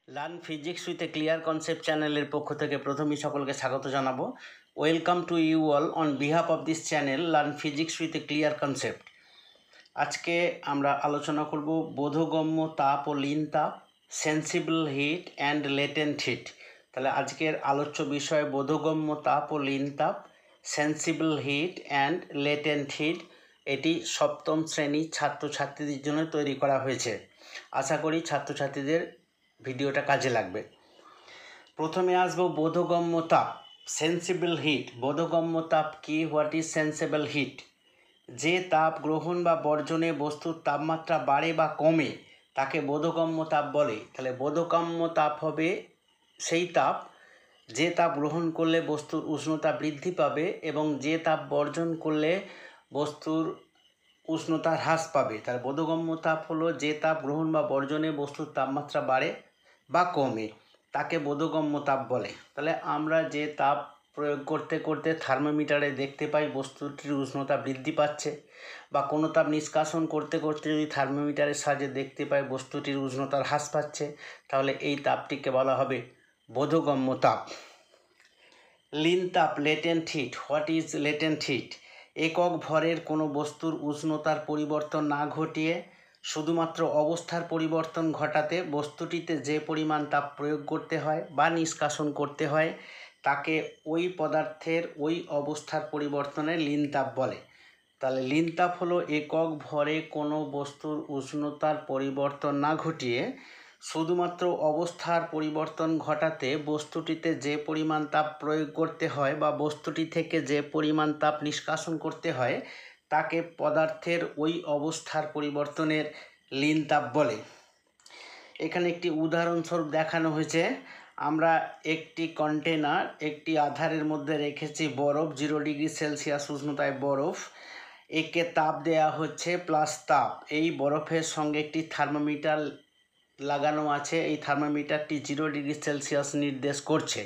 Learn physics with a clear concept চ্যানেলের পক্ষ থেকে প্রথমেই সকলকে স্বাগত জানাবো। Welcome to you all on behalf of this channel learn physics with a clear concept. আজকে আমরা আলোচনা করব বোধগম্য তাপ ও লীন তাপ, sensible heat and latent heat. তাহলে আজকের আলোচ্য বিষয় বোধগম্য তাপ ও লীন তাপ, sensible heat and latent heat. এটি সপ্তম শ্রেণীর ছাত্রছাত্রীদের জন্য তৈরি করা হয়েছে। আশা করি ছাত্রছাত্রীদের ভিডিওটা কাজে লাগবে। প্রথমে আসবো বোধগম্য তাপ, সেন্সিবল হিট। বোধগম্য তাপ কি? What is sensible hit? যে তাপ গ্রহণ বা বর্জনে বস্তুর তাপমাত্রা বাড়ে বা কমে তাকে বোধগম্য তাপ বলে। তাহলে বোধগম্য তাপ হবে সেই তাপ যে তাপ গ্রহণ করলে বস্তুর উষ্ণতা বৃদ্ধি পাবে এবং যে তাপ বর্জন করলে বস্তুর উষ্ণতা হ্রাস পাবে। তার বোধগম্য তাপ হলো যে তাপ গ্রহণ বা বর্জনে বস্তুর তাপমাত্রা বাড়ে বা কমে তাকে বোধগম্য তাপ বলে। তাহলে আমরা যে তাপ প্রয়োগ করতে করতে থার্মোমিটারে দেখতে পাই বস্তুটির উষ্ণতা বৃদ্ধি পাচ্ছে, বা কোনো তাপ নিষ্কাশন করতে করতে যদি থার্মোমিটারের সাহায্যে দেখতে পাই বস্তুটির উষ্ণতা হ্রাস পাচ্ছে, তাহলে এই তাপটিকে বলা হবে বোধগম্য তাপ। লীন তাপ, latent heat. What is latent heat? একক ভরের কোনো বস্তুর উষ্ণতার পরিবর্তন না ঘটিয়ে শুধুমাত্র অবস্থার পরিবর্তন ঘটাতে বস্তুটিতে যে পরিমাণ তাপ প্রয়োগ করতে হয় বা নিষ্কাশন করতে হয় তাকে ওই পদার্থের ওই অবস্থার পরিবর্তনে লীন তাপ বলে। তাহলে লীন তাপ হলো একক ভরে কোনো বস্তুর উষ্ণতার পরিবর্তন না ঘটিয়ে শুধুমাত্র অবস্থার পরিবর্তন ঘটাতে বস্তুটিতে যে পরিমাণ তাপ প্রয়োগ করতে হয় বা বস্তুটি থেকে যে পরিমাণ তাপ নিষ্কাশন করতে হয় তাকে পদার্থের ওই অবস্থার পরিবর্তনের লীন তাপ বলে। এখানে একটি উদাহরণস্বরূপ দেখানো হয়েছে। আমরা একটি কন্টেনার, একটি আধারের মধ্যে রেখেছি বরফ, 0 ডিগ্রি সেলসিয়াস উষ্ণতায় বরফ। একে তাপ দেয়া হচ্ছে প্লাস তাপ। এই বরফের সঙ্গে একটি থার্মোমিটার লাগানো আছে। এই থার্মোমিটারটি 0 ডিগ্রি সেলসিয়াস নির্দেশ করছে।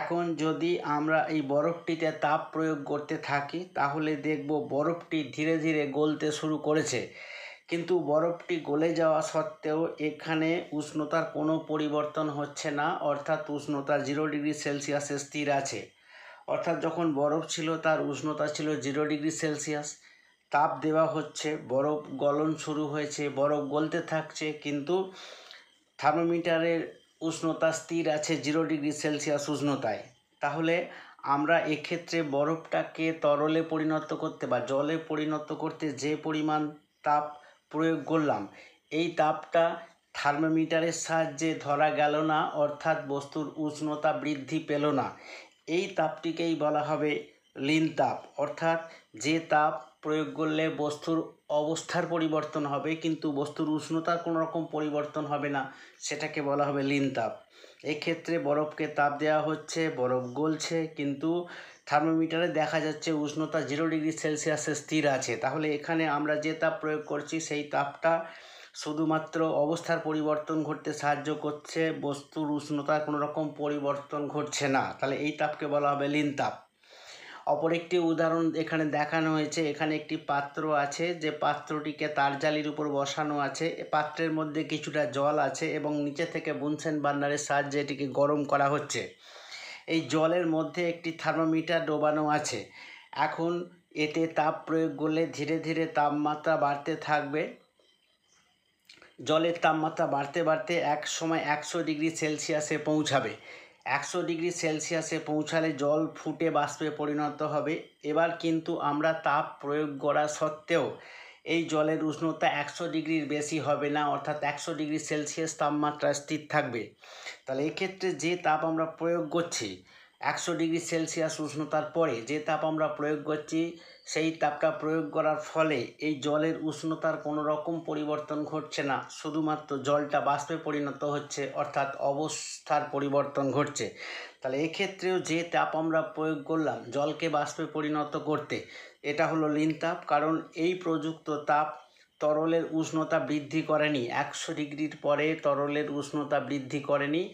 এখন যদি আমরা এই বরফটিতে তাপ প্রয়োগ করতে থাকি তাহলে দেখব বরফটি ধীরে ধীরে গলতে শুরু করেছে, কিন্তু বরফটি গলে যাওয়া সত্ত্বেও এখানে উষ্ণতার কোনো পরিবর্তন হচ্ছে না, অর্থাৎ উষ্ণতা 0 ডিগ্রি সেলসিয়াসে স্থির আছে। অর্থাৎ যখন বরফ ছিল তার উষ্ণতা ছিল 0 ডিগ্রি সেলসিয়াস, তাপ দেওয়া হচ্ছে, বরফ গলন শুরু হয়েছে, বরফ গলতে থাকছে, কিন্তু থার্মোমিটারের উষ্ণতা স্থির আছে 0 ডিগ্রি সেলসিয়াস উষ্ণতায়। তাহলে আমরা এক্ষেত্রে বরফটাকে তরলে পরিণত করতে বা জলে পরিণত করতে যে পরিমাণ তাপ প্রয়োগ করলাম এই তাপটা থার্মোমিটারের সাহায্যে ধরা গেল না, অর্থাৎ বস্তুর উষ্ণতা বৃদ্ধি পেল না। এই তাপটিকেই বলা হবে লীন তাপ। অর্থাৎ যে তাপ প্রয়োগ করলে বস্তুর অবস্থার পরিবর্তন হবে কিন্তু বস্তুর উষ্ণতার কোনো রকম পরিবর্তন হবে না, সেটাকে বলা হবে লীন তাপ। এক্ষেত্রে বরফকে তাপ দেওয়া হচ্ছে, বরফ গলছে, কিন্তু থার্মোমিটারে দেখা যাচ্ছে উষ্ণতা 0 ডিগ্রি সেলসিয়াসে স্থির আছে। তাহলে এখানে আমরা যে তাপ প্রয়োগ করছি সেই তাপটা শুধুমাত্র অবস্থার পরিবর্তন ঘটতে সাহায্য করছে, বস্তুর উষ্ণতার কোনো রকম পরিবর্তন ঘটছে না। তাহলে এই তাপকে বলা হবে লীন তাপ। অপর একটি উদাহরণ এখানে দেখানো হয়েছে। এখানে একটি পাত্র আছে, যে পাত্রটিকে তারজালির উপর বসানো আছে। পাত্রের মধ্যে কিছুটা জল আছে এবং নিচে থেকে বুনসেন বার্নারের সাহায্যে এটিকে গরম করা হচ্ছে। এই জলের মধ্যে একটি থার্মোমিটার ডোবানো আছে। এখন এতে তাপ প্রয়োগ করলে ধীরে ধীরে তাপমাত্রা বাড়তে থাকবে। জলের তাপমাত্রা বাড়তে বাড়তে এক সময় 100 ডিগ্রি সেলসিয়াসে পৌঁছাবে। 100 ডিগ্রি সেলসিয়াসে পৌঁছালে জল ফুটে বাষ্পে পরিণত হবে। এবার কিন্তু আমরা তাপ প্রয়োগ করা সত্ত্বেও এই জলের উষ্ণতা 100 ডিগ্রির বেশি হবে না, অর্থাৎ 100 ডিগ্রি সেলসিয়াস তাপমাত্রা স্থির থাকবে। তাহলে এক্ষেত্রে যে তাপ আমরা প্রয়োগ করছি 100 ডিগ্রি সেলসিয়াস উষ্ণতার পরে যে তাপ আমরা প্রয়োগ করছি সেই তাপটা প্রয়োগ করার ফলে এই জলের উষ্ণতার কোনো রকম পরিবর্তন ঘটছে না, শুধুমাত্র জলটা বাষ্পে পরিণত হচ্ছে, অর্থাৎ অবস্থার পরিবর্তন ঘটছে। তাহলে এক্ষেত্রেও যে তাপ আমরা প্রয়োগ করলাম জলকে বাষ্পে পরিণত করতে, এটা হলো লীন তাপ। কারণ এই প্রযুক্ত তাপ তরলের উষ্ণতা বৃদ্ধি করেনি, 100 ডিগ্রির পরে তরলের উষ্ণতা বৃদ্ধি করেনি।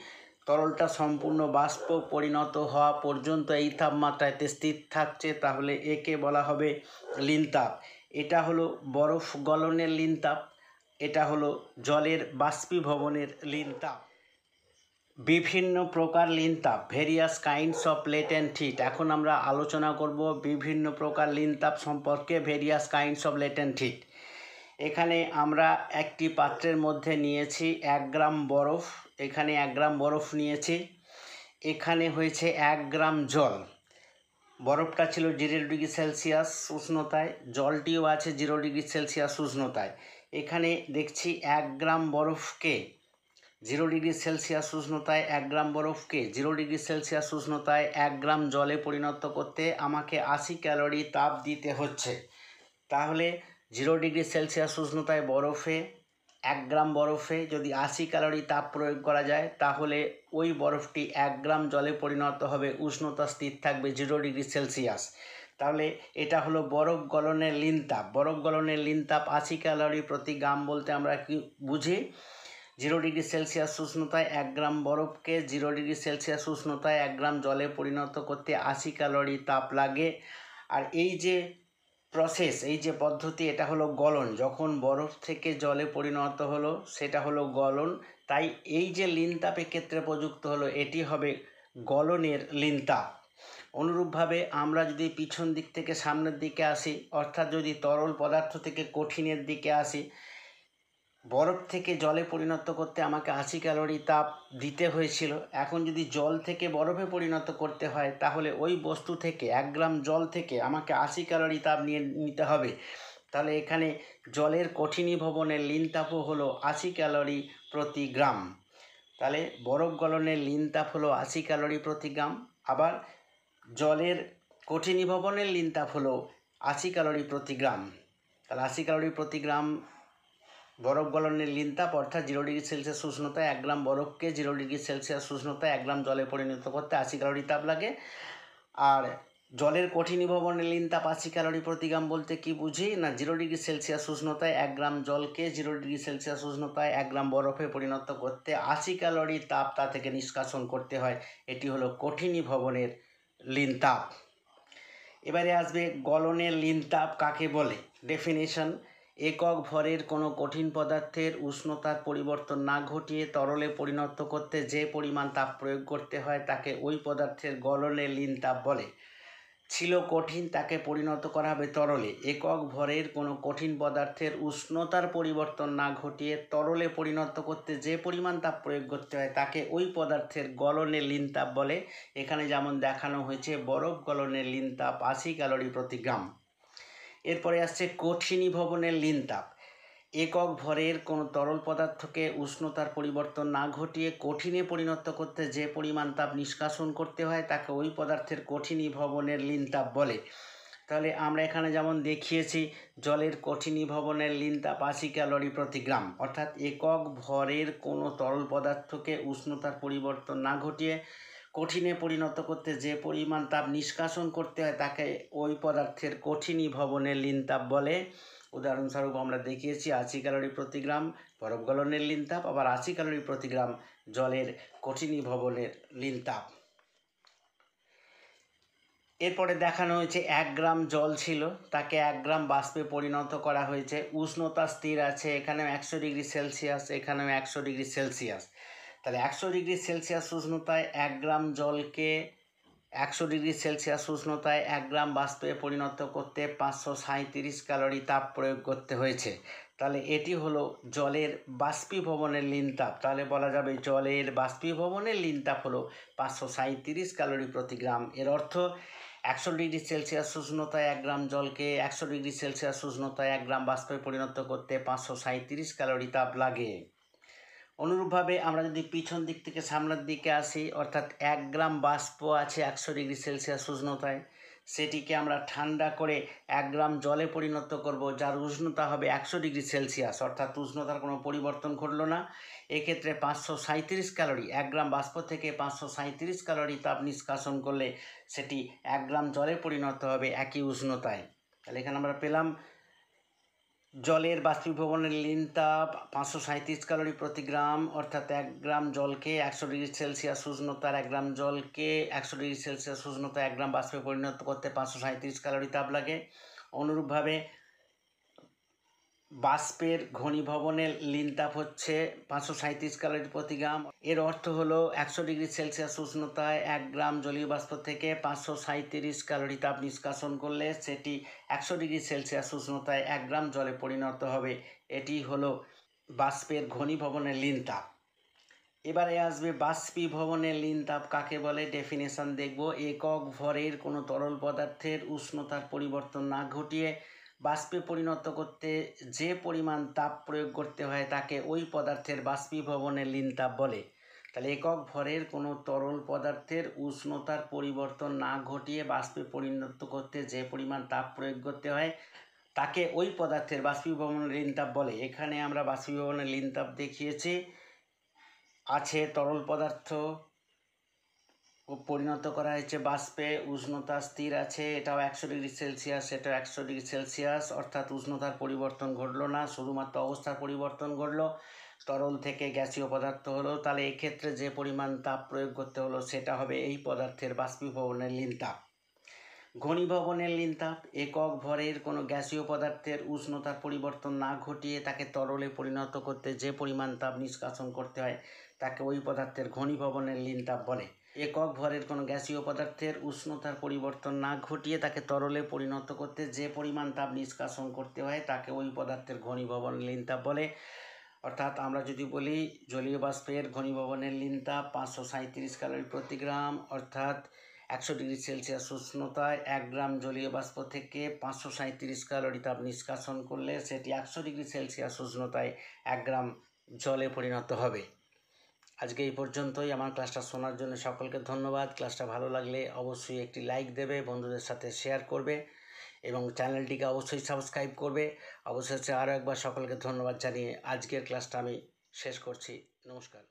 তরলটা সম্পূর্ণ বাষ্প পরিণত হওয়া পর্যন্ত এই তাপমাত্রাতে স্থির থাকছে। তাহলে একে বলা হবে লীন তাপ। এটা হলো বরফ গলনের লীন তাপ, এটা হলো জলের বাষ্পীভবনের লীন তাপ। বিভিন্ন প্রকার লিনতাপ, various kinds of latent heat. এখন আমরা আলোচনা করব বিভিন্ন প্রকার লিনতাপ সম্পর্কে, various kinds of latent heat. এখানে আমরা একটি পাত্রের মধ্যে নিয়েছি 1 গ্রাম বরফ, এখানে 1 গ্রাম বরফ নিয়েছি, এখানে হয়েছে 1 গ্রাম জল। বরফটা ছিল 0 ডিগ্রি সেলসিয়াস উষ্ণতায়, জলটিও আছে 0 ডিগ্রি সেলসিয়াস উষ্ণতায়। এখানে দেখছি 1 গ্রাম বরফকে 0 ডিগ্রি সেলসিয়াস উষ্ণতায় 1 গ্রাম বরফকে 0 ডিগ্রি সেলসিয়াস উষ্ণতায় 1 গ্রাম জলে পরিণত করতে আমাকে 80 ক্যালোরি তাপ দিতে হচ্ছে। তাহলে 0 ডিগ্রি সেলসিয়াস উষ্ণতায় বরফে 1 গ্রাম বরফে যদি 80 ক্যালোরি তাপ প্রয়োগ করা যায়, তাহলে ওই বরফটি 1 গ্রাম জলে পরিণত হবে, উষ্ণতা স্থির থাকবে 0 ডিগ্রি সেলসিয়াস। তাহলে এটা হলো বরফ গলনের লিনতাপ। বরফ গলনের লিনতাপ 80 ক্যালোরি প্রতি গ্রাম বলতে আমরা কি বুঝি? 0 ডিগ্রি সেলসিয়াস উষ্ণতায় 1 গ্রাম বরফকে 0 ডিগ্রি সেলসিয়াস উষ্ণতায় 1 গ্রাম জলে পরিণত করতে 80 ক্যালোরি তাপ লাগে। আর এই যে প্রসেস, এই যে পদ্ধতি, এটা হলো গলন। যখন বরফ থেকে জলে পরিণত হলো সেটা হলো গলন। তাই এই যে লিনতাপের ক্ষেত্রে প্রযুক্ত হলো, এটি হবে গলনের লিনতাপ। অনুরূপভাবে আমরা যদি পিছন দিক থেকে সামনের দিকে আসি, অর্থাৎ যদি তরল পদার্থ থেকে কঠিনের দিকে আসি, বরফ থেকে জলে পরিণত করতে আমাকে 80 ক্যালোরি তাপ দিতে হয়েছিল। এখন যদি জল থেকে বরফে পরিণত করতে হয়, তাহলে ওই বস্তু থেকে 1 গ্রাম জল থেকে আমাকে 80 ক্যালোরি তাপ নিতে হবে। তাহলে এখানে জলের কঠিনীভবনের লিনতাপও হলো 80 ক্যালোরি প্রতি গ্রাম। তাহলে বরফ গলনের লিনতাপ হলো 80 ক্যালোরি প্রতি গ্রাম, আবার জলের কঠিনীভবনের লিনতাপ হলো 80 ক্যালোরি প্রতি গ্রাম। তাহলে 80 ক্যালোরি প্রতি গ্রাম বরফ গলনের লিনতাপ, অর্থাৎ 0 ডিগ্রি সেলসিয়াস উষ্ণতায় 1 গ্রাম বরফকে 0 ডিগ্রি সেলসিয়াস উষ্ণতায় 1 গ্রাম জলে পরিণত করতে 80 ক্যালোরি তাপ লাগে। আর জলের কঠিনীভবনের লিনতাপ 80 ক্যালোরি প্রতি গ্রাম বলতে কি বুঝি না, 0 ডিগ্রি সেলসিয়াস উষ্ণতায় 1 গ্রাম জলকে 0 ডিগ্রি সেলসিয়াস উষ্ণতায় 1 গ্রাম বরফে পরিণত করতে 80 ক্যালোরি তাপ তা থেকে নিষ্কাশন করতে হয়। এটি হলো কঠিনীভবনের লিনতাপ। এবারে আসবে গলনের লিনতাপ কাকে বলে। ডেফিনেশন: একক ভরের কোনো কঠিন পদার্থের উষ্ণতার পরিবর্তন না ঘটিয়ে তরলে পরিণত করতে যে পরিমাণ তাপ প্রয়োগ করতে হয় তাকে ওই পদার্থের গলনের লিনতাপ বলে। ছিল কঠিন, তাকে পরিণত করা হবে তরলে। একক ভরের কোনো কঠিন পদার্থের উষ্ণতার পরিবর্তন না ঘটিয়ে তরলে পরিণত করতে যে পরিমাণ তাপ প্রয়োগ করতে হয় তাকে ওই পদার্থের গলনের লিনতাপ বলে। এখানে যেমন দেখানো হয়েছে, বরফ গলনের লিনতাপ 80 ক্যালোরি প্রতি গ্রাম। এরপরে আসছে কঠিনীভবনের লিনতাপ। একক ভরের কোনো তরল পদার্থকে উষ্ণতার পরিবর্তন না ঘটিয়ে কঠিনে পরিণত করতে যে পরিমাণ তাপ নিষ্কাশন করতে হয় তাকে ওই পদার্থের কঠিনীভবনের লিনতাপ বলে। তাহলে আমরা এখানে যেমন দেখিয়েছি, জলের কঠিনীভবনের লিনতাপ 80 ক্যালোরি প্রতি গ্রাম, অর্থাৎ একক ভরের কোনো তরল পদার্থকে উষ্ণতার পরিবর্তন না ঘটিয়ে কঠিনে পরিণত করতে যে পরিমাণ তাপ নিষ্কাশন করতে হয় তাকে ওই পদার্থের কঠিনীভবনের লিনতাপ বলে। উদাহরণস্বরূপ আমরা দেখিয়েছি 80 ক্যালোরি প্রতি গ্রাম বরফ গলনের লিনতাপ, আবার 80 ক্যালোরি প্রতি গ্রাম জলের কঠিনীভবনের লিনতাপ। এরপরে দেখানো হয়েছে 1 গ্রাম জল ছিল, তাকে 1 গ্রাম বাষ্পে পরিণত করা হয়েছে। উষ্ণতা স্থির আছে, এখানেও 100 ডিগ্রি সেলসিয়াস, এখানেও 100 ডিগ্রি সেলসিয়াস। তাহলে 100 ডিগ্রি সেলসিয়াস উষ্ণতায় 1 গ্রাম জলকে 100 ডিগ্রি সেলসিয়াস উষ্ণতায় 1 গ্রাম বাষ্পে পরিণত করতে 537 ক্যালোরি তাপ প্রয়োগ করতে হয়েছে। তাহলে এটি হলো জলের বাষ্পীভবনের লিনতাপ। তাহলে বলা যাবে জলের বাষ্পীভবনের লিনতাপ হলো 537 ক্যালোরি প্রতি গ্রাম। এর অর্থ 100 ডিগ্রি সেলসিয়াস উষ্ণতায় 1 গ্রাম জলকে 100 ডিগ্রি সেলসিয়াস উষ্ণতায় 1 গ্রাম বাষ্পে পরিণত করতে 537 ক্যালোরি তাপ লাগে। অনুরূপভাবে আমরা যদি পিছন দিক থেকে সামনের দিকে আসি, অর্থাৎ 1 গ্রাম বাষ্প আছে 100 ডিগ্রি সেলসিয়াস উষ্ণতায়, সেটিকে আমরা ঠান্ডা করে 1 গ্রাম জলে পরিণত করব, যার উষ্ণতা হবে 100 ডিগ্রি সেলসিয়াস, অর্থাৎ উষ্ণতার কোনো পরিবর্তন ঘটল না। এক্ষেত্রে 537 ক্যালোরি, 1 গ্রাম বাষ্প থেকে 537 ক্যালোরি তাপ নিষ্কাশন করলে সেটি 1 গ্রাম জলে পরিণত হবে একই উষ্ণতায়। তাহলে এখানে আমরা পেলাম জলের বাষ্পীভবনের লিনতাপ 537 ক্যালোরি প্রতি গ্রাম, অর্থাৎ 1 গ্রাম জলকে 100 ডিগ্রি সেলসিয়াস উষ্ণতার 1 গ্রাম জলকে 100 ডিগ্রি সেলসিয়াস উষ্ণতায় 1 গ্রাম বাষ্পে পরিণত করতে 537 ক্যালোরি তাপ লাগে। অনুরূপভাবে বাষ্পের ঘনীভবনের লিনতাপ হচ্ছে 537 ক্যালোরি প্রতি গ্রাম। এর অর্থ হলো 100 ডিগ্রি সেলসিয়াস উষ্ণতায় 1 গ্রাম জলীয় বাষ্প থেকে 537 ক্যালোরি তাপ নিষ্কাশন করলে সেটি 100 ডিগ্রি সেলসিয়াস উষ্ণতায় 1 গ্রাম জলে পরিণত হবে। এটি হলো বাষ্পের ঘনীভবনের লিনতাপ। এবারে আসবে বাষ্পীভবনের লিনতাপ কাকে বলে, ডেফিনেশন দেখব। একক ভরের কোনো তরল পদার্থের উষ্ণতার পরিবর্তন না ঘটিয়ে বাষ্পে পরিণত করতে যে পরিমাণ তাপ প্রয়োগ করতে হয় তাকে ওই পদার্থের বাষ্পীভবনের লিনতাপ বলে। তাহলে একক ভরের কোনো তরল পদার্থের উষ্ণতার পরিবর্তন না ঘটিয়ে বাষ্পে পরিণত করতে যে পরিমাণ তাপ প্রয়োগ করতে হয় তাকে ওই পদার্থের বাষ্পীভবনের লিনতাপ বলে। এখানে আমরা বাষ্পীভবনের লিনতাপ দেখিয়েছি। আছে তরল পদার্থ পরিণত করা হয়েছে বাষ্পে, উষ্ণতা স্থির আছে, এটাও 100 ডিগ্রি সেলসিয়াস, এটাও 100 ডিগ্রি সেলসিয়াস, অর্থাৎ উষ্ণতার পরিবর্তন ঘটলো না, শুধুমাত্র অবস্থার পরিবর্তন ঘটলো, তরল থেকে গ্যাসীয় পদার্থ হলো। তাহলে এক্ষেত্রে যে পরিমাণ তাপ প্রয়োগ করতে হলো সেটা হবে এই পদার্থের বাষ্পীভবনের লিনতাপ। ঘনীভবনের লিনতাপ একক ভরের কোনো গ্যাসীয় পদার্থের উষ্ণতার পরিবর্তন না ঘটিয়ে তাকে তরলে পরিণত করতে যে পরিমাণ তাপ নিষ্কাশন করতে হয় তাকে ওই পদার্থের ঘনীভবনের লিনতাপ বলে। একক ভরের কোনো গ্যাসীয় পদার্থের উষ্ণতার পরিবর্তন না ঘটিয়ে তাকে তরলে পরিণত করতে যে পরিমাণ তাপ নিষ্কাশন করতে হয় তাকে ওই পদার্থের ঘনীভবনের লিনতাপ বলে। অর্থাৎ আমরা যদি বলি জলীয় বাষ্পের ঘনীভবনের লিনতাপ 537 ক্যালোরি প্রতি গ্রাম, অর্থাৎ 100 ডিগ্রি সেলসিয়াস উষ্ণতায় 1 গ্রাম জলীয় বাষ্প থেকে 537 ক্যালোরি তাপ নিষ্কাশন করলে সেটি 100 ডিগ্রি সেলসিয়াস উষ্ণতায় 1 গ্রাম জলে পরিণত হবে। আজকে এই পর্যন্তই। আমার ক্লাসটা শোনার জন্য সকলকে ধন্যবাদ। ক্লাসটা ভালো লাগলে অবশ্যই একটি লাইক দেবে, বন্ধুদের সাথে শেয়ার করবে এবং চ্যানেলটিকে অবশ্যই সাবস্ক্রাইব করবে। অবশেষে আরও একবার সকলকে ধন্যবাদ জানিয়ে আজকের ক্লাসটা আমি শেষ করছি। নমস্কার।